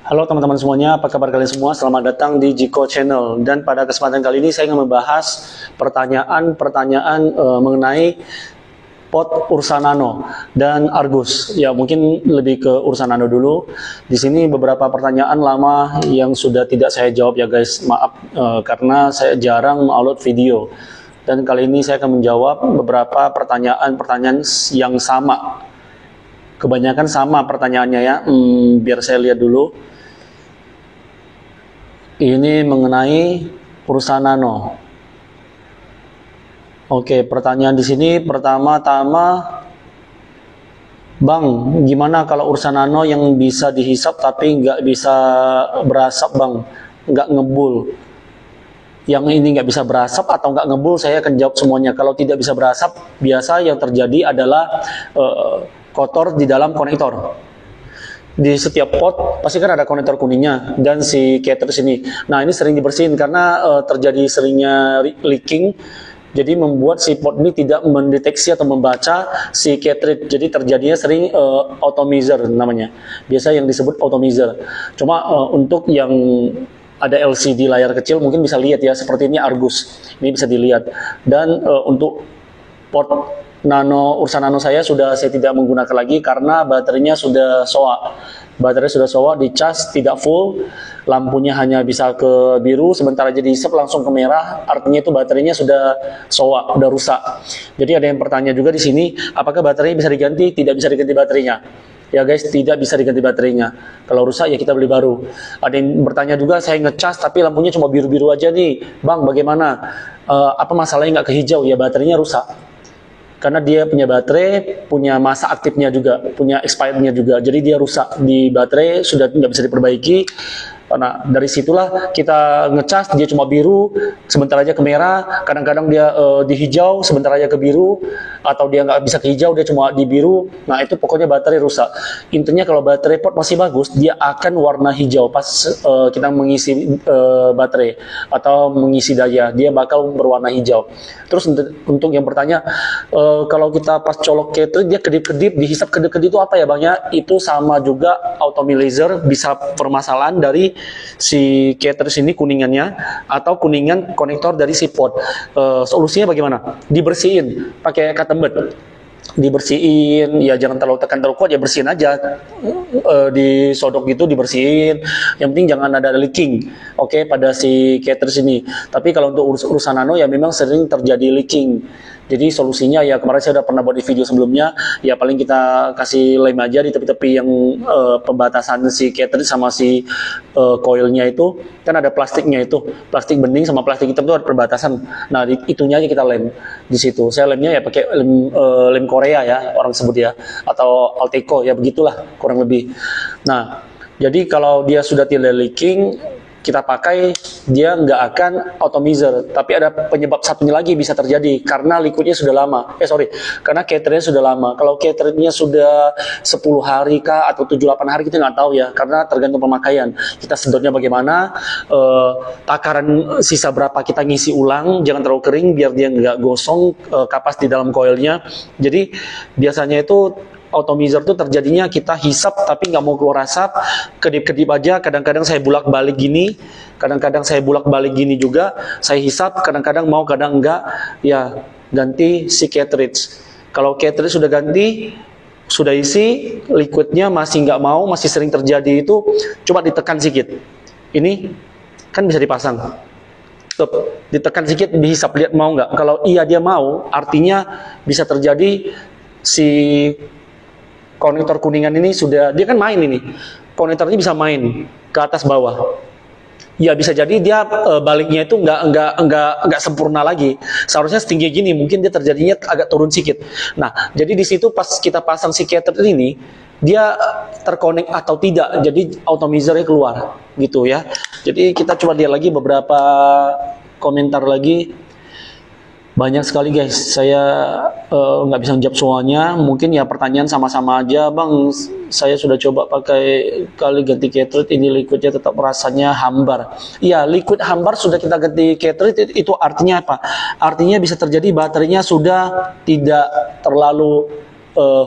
Halo teman-teman semuanya, apa kabar kalian semua? Selamat datang di Jiko Channel. Dan pada kesempatan kali ini saya ingin membahas pertanyaan-pertanyaan mengenai pot Ursa Nano dan Argus. Ya, mungkin lebih ke Ursa Nano dulu. Di sini beberapa pertanyaan lama yang sudah tidak saya jawab ya guys. Maaf karena saya jarang upload video. Dan kali ini saya akan menjawab beberapa pertanyaan-pertanyaan yang sama. Kebanyakan sama pertanyaannya ya. Biar saya lihat dulu. Ini mengenai Ursa Nano. Oke, pertanyaan di sini pertama-tama, Bang, gimana kalau Ursa Nano yang bisa dihisap tapi nggak bisa berasap, Bang? Nggak ngebul. Yang ini nggak bisa berasap atau nggak ngebul, saya akan jawab semuanya. Kalau tidak bisa berasap, biasa yang terjadi adalah kotor di dalam konektor. Di setiap pot pasti kan ada konektor kuningnya dan si cartridge ini. Nah, ini sering dibersihin karena terjadi seringnya leaking. Jadi membuat si pot ini tidak mendeteksi atau membaca si cartridge. Jadi terjadinya sering atomizer namanya. Biasa yang disebut atomizer. Cuma untuk yang ada LCD layar kecil mungkin bisa lihat ya, seperti ini Argus. Ini bisa dilihat. Dan untuk pot Ursa Nano saya tidak menggunakan lagi karena baterainya sudah soak. Baterai sudah soak, dicas tidak full, lampunya hanya bisa ke biru, sebentar aja dihisap langsung ke merah, artinya itu baterainya sudah soak, sudah rusak. Jadi ada yang bertanya juga di sini, apakah baterainya bisa diganti? Tidak bisa diganti baterainya. Ya guys, tidak bisa diganti baterainya. Kalau rusak ya kita beli baru. Ada yang bertanya juga, saya ngecas tapi lampunya cuma biru-biru aja nih. Bang, bagaimana? Apa masalahnya nggak ke hijau? Ya baterainya rusak. Karena dia punya baterai, punya masa aktifnya juga, punya expirednya juga. Jadi dia rusak di baterai, sudah nggak bisa diperbaiki. Nah, dari situlah kita ngecas, dia cuma biru, sebentar aja ke merah, kadang-kadang dia di hijau, sebentar aja ke biru, atau dia nggak bisa ke hijau, dia cuma di biru. Nah, itu pokoknya baterai rusak. Intinya kalau baterai pot masih bagus, dia akan warna hijau pas kita mengisi baterai atau mengisi daya, dia bakal berwarna hijau. Terus untuk yang bertanya, kalau kita pas colok cartridge dia kedip-kedip, dihisap kedip-kedip itu apa ya Bang ya? Itu sama juga atomizer, bisa permasalahan dari si cartridge ini kuningannya atau kuningan konektor dari si pot. Solusinya bagaimana? Dibersihin pakai cotton bud. Dibersihin, ya jangan terlalu kuat, ya bersihin aja, disodok gitu, dibersihin. Yang penting jangan ada leaking, oke, pada si cartridge ini. Tapi kalau untuk Ursa Nano ya memang sering terjadi leaking. Jadi solusinya ya kemarin saya udah pernah buat di video sebelumnya, ya paling kita kasih lem aja di tepi-tepi yang pembatasan si cartridge sama si coilnya itu, kan ada plastiknya itu, plastik bening sama plastik hitam itu ada perbatasan. Nah itunya aja kita lem di situ. Saya lemnya ya pakai lem Korea ya orang sebut ya, atau Alteco ya, begitulah kurang lebih. Nah jadi kalau dia sudah tidak leaking, kita pakai, dia nggak akan atomizer. Tapi ada penyebab satunya lagi bisa terjadi karena liquidnya sudah lama. Karena cartridge-nya sudah lama. Kalau cartridge-nya sudah 10 hari kah atau 7-8 hari kita nggak tahu ya, karena tergantung pemakaian. Kita sedotnya bagaimana, takaran sisa berapa kita ngisi ulang, jangan terlalu kering biar dia nggak gosong kapas di dalam coilnya. Jadi biasanya itu atomizer itu terjadinya kita hisap tapi nggak mau keluar asap, kedip-kedip aja. Kadang-kadang saya bolak-balik gini, kadang-kadang saya bolak-balik gini juga. Saya hisap, kadang-kadang mau, kadang enggak. Ya ganti si cartridge. Kalau cartridge sudah ganti, sudah isi, liquidnya masih nggak mau, masih sering terjadi itu, coba ditekan sedikit. Ini kan bisa dipasang. Tuh, ditekan sedikit, dihisap, lihat mau nggak. Kalau iya dia mau, artinya bisa terjadi si konektor kuningan ini sudah, dia kan main ini, konektornya bisa main ke atas bawah. Ya bisa jadi dia baliknya itu nggak sempurna lagi. Seharusnya setinggi gini, mungkin dia terjadinya agak turun sedikit. Nah, jadi di situ pas kita pasang si cartridge ini, dia terkonek atau tidak, jadi atomizernya keluar gitu ya. Jadi kita coba lihat lagi beberapa komentar lagi. Banyak sekali guys, saya nggak bisa menjawab semuanya. Mungkin ya pertanyaan sama-sama aja, Bang. Saya sudah coba pakai kali ganti cartridge, ini liquidnya tetap rasanya hambar. Iya, liquid hambar sudah kita ganti cartridge, itu artinya apa? Artinya bisa terjadi baterainya sudah tidak terlalu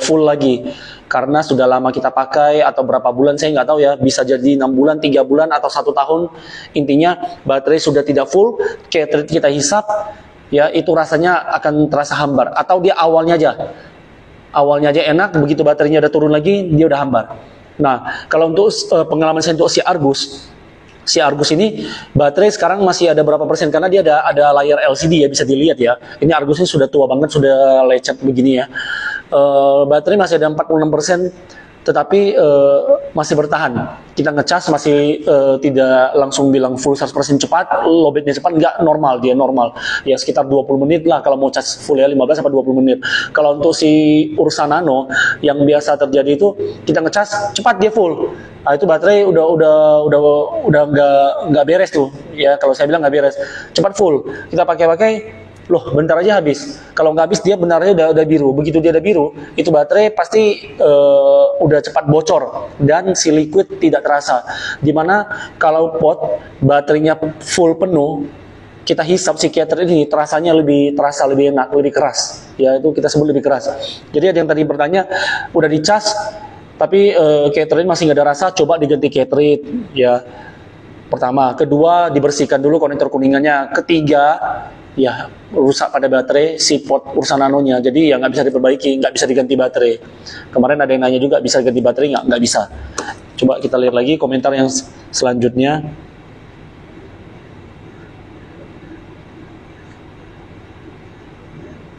full lagi karena sudah lama kita pakai atau berapa bulan saya nggak tahu ya, bisa jadi 6 bulan, 3 bulan atau 1 tahun. Intinya baterai sudah tidak full, cartridge kita hisap ya, itu rasanya akan terasa hambar. Atau dia awalnya aja enak, begitu baterainya udah turun lagi dia udah hambar. Nah, kalau untuk pengalaman saya untuk si Argus ini baterai sekarang masih ada berapa persen, karena dia ada layar LCD ya, bisa dilihat ya. Ini Argus ini sudah tua banget, sudah lecet begini ya. Baterai masih ada 46%, tetapi masih bertahan. Kita ngecas masih tidak langsung bilang full 100% cepat, lowbatnya cepat, enggak, normal, dia normal. Ya sekitar 20 menit lah kalau mau cas full ya, 15-20 menit. Kalau untuk si Ursa Nano yang biasa terjadi itu, kita ngecas cepat dia full. Nah, itu baterai udah nggak beres tuh. Ya kalau saya bilang nggak beres. Cepat full. Kita pakai loh bentar aja habis. Kalau nggak habis dia benarnya udah biru. Begitu dia udah biru, itu baterai pasti udah cepat bocor dan si liquid tidak terasa. Dimana kalau pot baterainya full penuh, kita hisap si cartridge ini terasa lebih enak, lebih keras. Ya itu kita sebut lebih keras. Jadi ada yang tadi bertanya udah dicas tapi cartridge masih nggak ada rasa, coba diganti cartridge ya. Pertama, kedua dibersihkan dulu konektor kuningannya. Ketiga, ya rusak pada baterai si pot Ursa Nanonya, jadi ya nggak bisa diperbaiki, nggak bisa diganti baterai. Kemarin ada yang nanya juga bisa ganti baterai, nggak bisa. Coba kita lihat lagi komentar yang selanjutnya.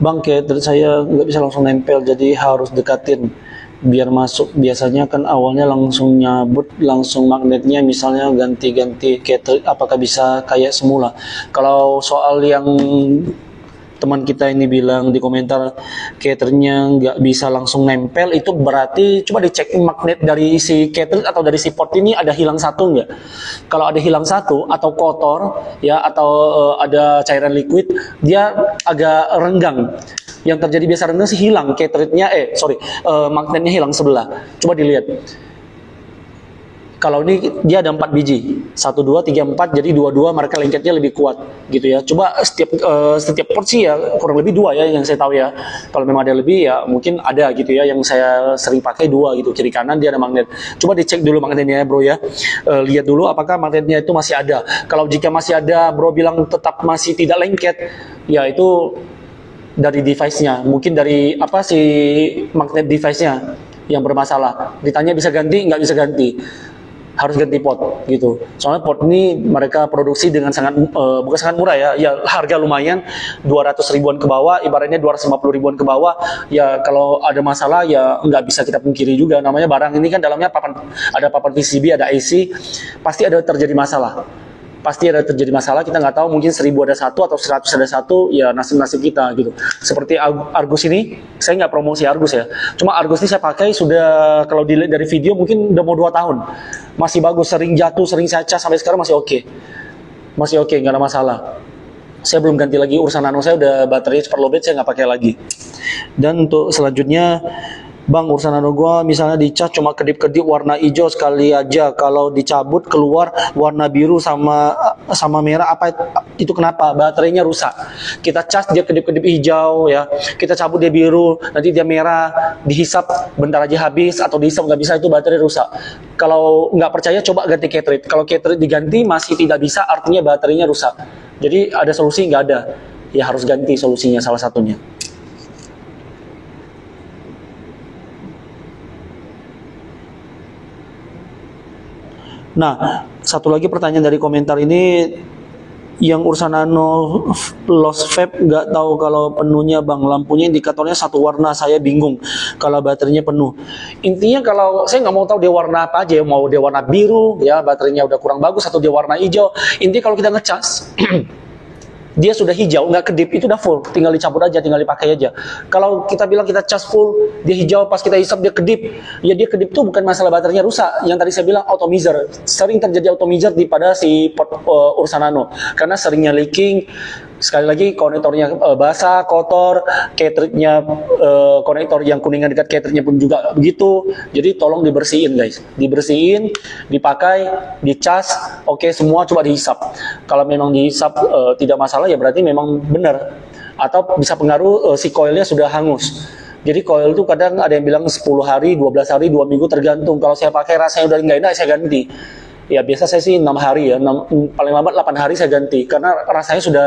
Bang, cartridge saya nggak bisa langsung nempel, jadi harus dekatin biar masuk. Biasanya kan awalnya langsung nyabut langsung magnetnya, misalnya ganti-ganti cartridge, apakah bisa kayak semula? Kalau soal yang teman kita ini bilang di komentar cartridge-nya nggak bisa langsung nempel, itu berarti coba dicek magnet dari si cartridge atau dari si port ini ada hilang satu nggak. Kalau ada hilang satu atau kotor ya, atau ada cairan liquid, dia agak renggang. Yang terjadi biasa renggang sih hilang cartridge-nya, magnetnya hilang sebelah. Coba dilihat. Kalau ini dia ada 4 biji, 1, 2, 3, 4, jadi 2 mereka lengketnya lebih kuat gitu ya. Coba setiap port sih ya kurang lebih 2 ya yang saya tahu ya. Kalau memang ada lebih ya mungkin ada gitu ya, yang saya sering pakai 2 gitu, kiri kanan dia ada magnet. Coba dicek dulu magnetnya ya bro ya, lihat dulu apakah magnetnya itu masih ada. Kalau jika masih ada, bro bilang tetap masih tidak lengket, ya itu dari device-nya, mungkin dari si magnet device-nya yang bermasalah. Ditanya bisa ganti, nggak bisa ganti, harus ganti pot gitu. Soalnya pot ini mereka produksi dengan sangat bukan sangat murah ya harga lumayan, 200 ribuan ke bawah, ibaratnya 250 ribuan ke bawah. Ya kalau ada masalah ya nggak bisa kita pungkiri juga, namanya barang ini kan dalamnya ada papan PCB, ada AC, pasti ada terjadi masalah. Kita nggak tahu, mungkin 1000 ada satu atau 100 ada satu, ya nasib-nasib kita gitu. Seperti Argus ini, saya nggak promosi Argus ya, cuma Argus ini saya pakai sudah, kalau dilihat dari video mungkin udah mau 2 tahun, masih bagus, sering jatuh, sering saya cas, sampai sekarang masih oke, nggak ada masalah. Saya belum ganti lagi Ursa Nano, saya udah baterainya super lowbat, saya nggak pakai lagi. Dan untuk selanjutnya, Bang, Ursa Nano gua misalnya dicas cuma kedip-kedip warna hijau sekali aja, kalau dicabut keluar warna biru sama merah, apa itu kenapa? Baterainya rusak. Kita cas dia kedip-kedip hijau ya, kita cabut dia biru, nanti dia merah, dihisap bentar aja habis, atau dihisap nggak bisa, itu baterai rusak. Kalau nggak percaya coba ganti cartridge. Kalau cartridge diganti masih tidak bisa, artinya baterainya rusak. Jadi ada solusi? Nggak ada, ya harus ganti solusinya salah satunya. Nah, satu lagi pertanyaan dari komentar ini, yang Ursa Nano lost vape nggak tahu kalau penuhnya bang, lampunya indikatornya satu warna, saya bingung kalau baterainya penuh. Intinya kalau saya nggak mau tahu dia warna apa aja, mau dia warna biru ya baterainya udah kurang bagus, atau dia warna hijau, intinya kalau kita ngecas dia sudah hijau, nggak kedip, itu udah full, tinggal dicabut aja, tinggal dipakai aja. Kalau kita bilang kita cas full, dia hijau, pas kita hisap dia kedip, ya dia kedip tuh bukan masalah baterainya rusak. Yang tadi saya bilang atomizer, sering terjadi atomizer pada si pot Ursa Nano, karena seringnya leaking. Sekali lagi konektornya basah, kotor, cartridge-nya konektor yang kuningan dekat cartridge-nya pun juga begitu. Jadi tolong dibersihin guys, dibersihin, dipakai, dicas, oke semua, coba dihisap. Kalau memang dihisap tidak masalah ya berarti memang benar. Atau bisa pengaruh si coilnya sudah hangus. Jadi coil itu kadang ada yang bilang 10 hari, 12 hari, 2 minggu tergantung. Kalau saya pakai rasanya udah nggak enak, saya ganti. Ya biasa saya sih 6 hari ya, paling lambat 8 hari saya ganti. Karena rasanya sudah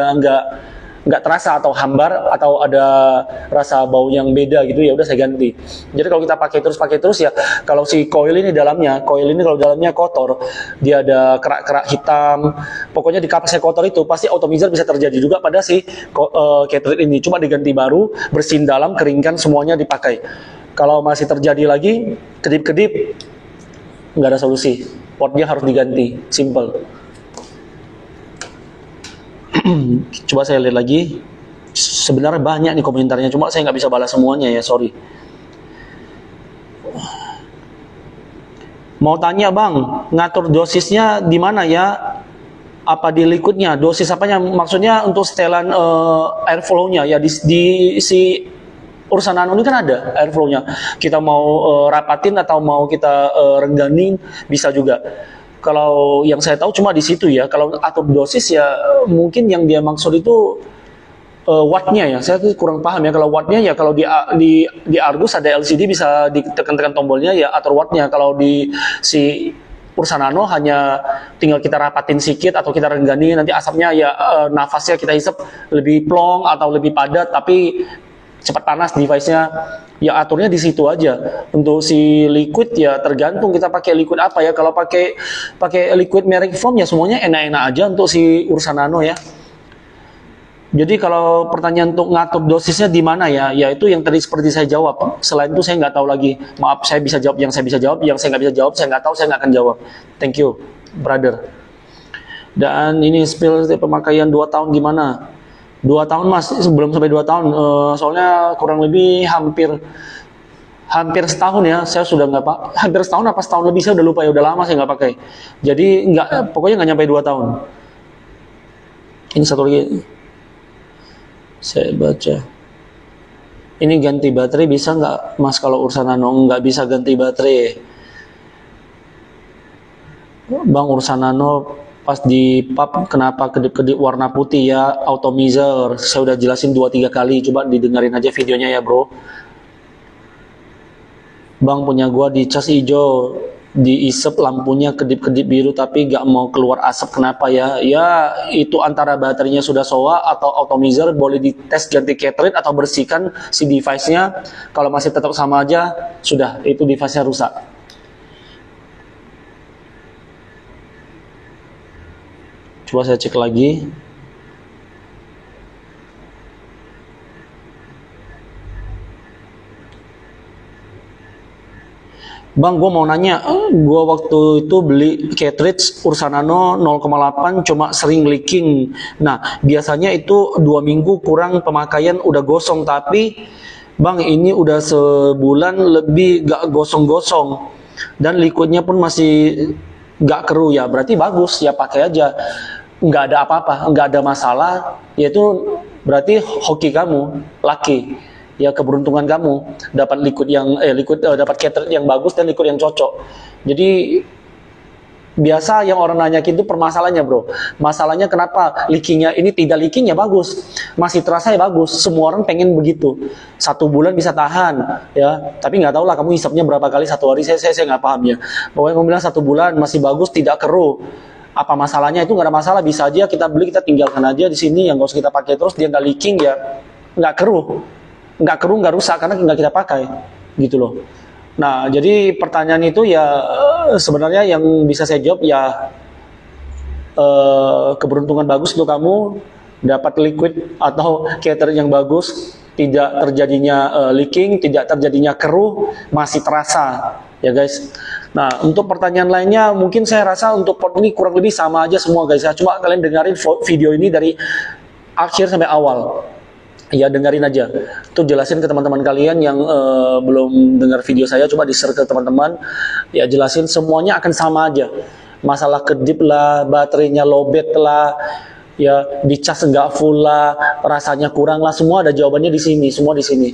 nggak terasa atau hambar atau ada rasa bau yang beda gitu, ya udah saya ganti. Jadi kalau kita pakai terus ya, kalau si coil ini kalau dalamnya kotor, dia ada kerak-kerak hitam, pokoknya di kapasnya kotor itu pasti atomizer bisa terjadi juga pada si cartridge ini. Cuma diganti baru, bersihin dalam, keringkan, semuanya dipakai. Kalau masih terjadi lagi kedip-kedip, nggak ada solusi, portnya harus diganti, simple. Coba saya lihat lagi. Sebenarnya banyak nih komentarnya, cuma saya nggak bisa balas semuanya ya, sorry. Mau tanya bang, ngatur dosisnya di mana ya? Apa di liquidnya? Dosis apanya? Maksudnya untuk setelan airflow-nya ya, di si Ursa Nano ini kan ada airflow-nya. Kita mau rapatin atau mau kita rengganin, bisa juga. Kalau yang saya tahu cuma di situ ya. Kalau atur dosis ya mungkin yang dia maksud itu wattnya ya. Saya kurang paham ya. Kalau wattnya ya, kalau di Argus ada LCD bisa ditekan-tekan tombolnya ya atur wattnya. Kalau di si Ursa Nano hanya tinggal kita rapatin sedikit atau kita renggani, nanti asapnya ya nafasnya kita hisap lebih plong atau lebih padat, tapi cepat panas device-nya, ya aturnya di situ aja. Untuk si liquid ya tergantung kita pakai liquid apa ya. Kalau pakai liquid merek foam ya semuanya enak-enak aja untuk si Ursa Nano ya. Jadi kalau pertanyaan untuk ngatur dosisnya di mana ya, ya itu yang tadi seperti saya jawab. Selain itu saya nggak tahu lagi. Maaf, saya bisa jawab yang saya bisa jawab, yang saya nggak bisa jawab saya nggak tahu, saya nggak akan jawab. Thank you, brother. Dan ini spill pemakaian 2 tahun gimana? 2 tahun mas, belum sampai 2 tahun, soalnya kurang lebih hampir setahun ya, saya sudah nggak pak, hampir setahun apa setahun lebih, saya udah lupa ya, udah lama saya nggak pakai. Jadi pokoknya nggak nyampe 2 tahun. Ini satu lagi, saya baca. Ini ganti baterai bisa nggak mas kalau Ursa Nano? Nggak bisa ganti baterai. Bang, Ursa Nano pas di pub kenapa kedip-kedip warna putih ya, atomizer. Saya udah jelasin 2-3 kali, coba didengarin aja videonya ya bro. Bang, punya gua di cas hijau, diisep lampunya kedip-kedip biru tapi gak mau keluar asap, kenapa ya? Ya itu antara baterainya sudah soa atau atomizer, boleh dites ganti cartridge atau bersihkan si device-nya. Kalau masih tetap sama aja, sudah itu device-nya rusak. Coba saya cek lagi. Bang, gue mau nanya, gue waktu itu beli cartridge Ursa Nano 0,8 cuma sering leaking. Nah, biasanya itu 2 minggu kurang pemakaian udah gosong, tapi bang ini udah sebulan lebih gak gosong-gosong dan liquidnya pun masih gak keruh ya, berarti bagus ya, pakai aja. Nggak ada apa-apa, nggak ada masalah, yaitu berarti hoki kamu, lucky, ya keberuntungan kamu dapat dapat cartridge yang bagus dan liquid yang cocok. Jadi biasa yang orang nanyakin itu permasalahannya bro, masalahnya kenapa leakingnya ini tidak leaking ya bagus, masih terasa ya bagus, semua orang pengen begitu, 1 bulan bisa tahan ya, tapi nggak tahu lah kamu hisapnya berapa kali 1 hari, saya nggak paham ya. Pokoknya kamu bilang 1 bulan masih bagus, tidak keruh. Apa masalahnya? Itu nggak ada masalah, bisa aja kita beli, kita tinggalkan aja di sini, yang nggak usah kita pakai terus, dia nggak leaking ya, nggak keruh, nggak rusak karena nggak kita pakai, gitu loh. Nah, jadi pertanyaan itu ya sebenarnya yang bisa saya jawab ya keberuntungan bagus untuk kamu dapat liquid atau cartridge yang bagus, tidak terjadinya leaking, tidak terjadinya keruh, masih terasa ya guys. Nah, untuk pertanyaan lainnya mungkin saya rasa untuk pot ini kurang lebih sama aja semua guys ya. Cuma kalian dengerin video ini dari akhir sampai awal. Ya dengerin aja. Tuh jelasin ke teman-teman kalian yang belum dengar video saya, coba di-share ke teman-teman. Ya jelasin semuanya akan sama aja. Masalah kedip lah, baterainya lowbat lah, ya dicas nggak full lah, rasanya kurang lah, semua ada jawabannya di sini, semua di sini.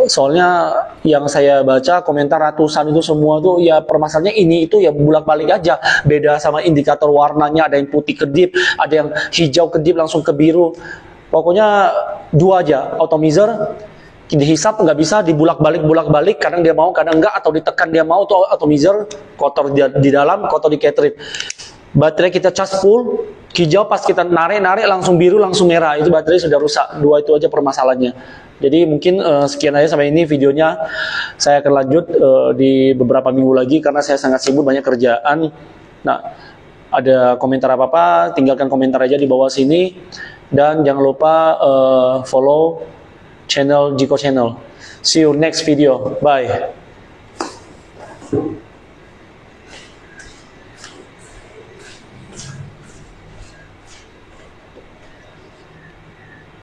Soalnya yang saya baca komentar ratusan itu semua tuh ya permasalahannya ini itu ya bolak-balik aja, beda sama indikator warnanya, ada yang putih kedip, ada yang hijau kedip langsung ke biru. Pokoknya 2 aja, atomizer dihisap nggak bisa, dibulak-balik, kadang dia mau, kadang enggak, atau ditekan dia mau, atau atomizer, kotor di dalam, kotor di cartridge. Baterai kita cas full, hijau pas kita narik langsung biru, langsung merah, itu baterai sudah rusak. Dua itu aja permasalahannya. Jadi mungkin sekian aja sampai ini videonya. Saya akan lanjut di beberapa minggu lagi karena saya sangat sibuk, banyak kerjaan. Nah, ada komentar apa-apa, tinggalkan komentar aja di bawah sini. Dan jangan lupa follow channel Jiko Channel. See you next video. Bye.